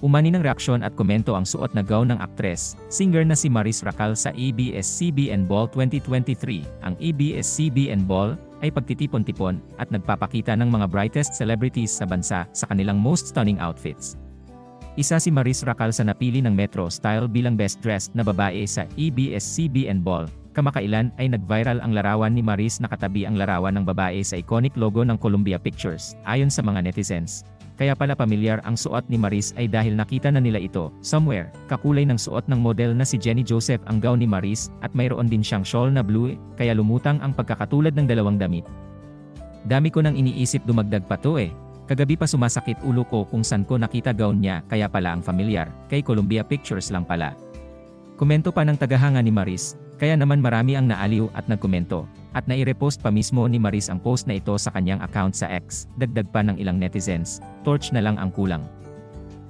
Umani ng reaksyon at komento ang suot na gown ng aktres, singer na si Maris Racal sa ABS-CBN Ball 2023. Ang ABS-CBN Ball ay pagtitipon-tipon at nagpapakita ng mga brightest celebrities sa bansa sa kanilang most stunning outfits. Isa si Maris Racal sa napili ng Metro Style bilang best dressed na babae sa ABS-CBN Ball. Kamakailan ay nag-viral ang larawan ni Maris na katabi ang larawan ng babae sa iconic logo ng Columbia Pictures, ayon sa mga netizens. Kaya pala pamilyar ang suot ni Maris ay dahil nakita na nila ito, somewhere, kakulay ng suot ng model na si Jenny Joseph ang gown ni Maris, at mayroon din siyang shawl na blue, kaya lumutang ang pagkakatulad ng dalawang damit. Dami ko nang iniisip dumagdag pa to eh. Kagabi pa sumasakit ulo ko kung saan ko nakita gown niya, kaya pala ang familiar, kay Columbia Pictures lang pala. Komento pa ng tagahanga ni Maris, kaya naman marami ang naaliw at nagkomento, at nai-repost pa mismo ni Maris ang post na ito sa kanyang account sa X, dagdag pa ng ilang netizens, torch na lang ang kulang.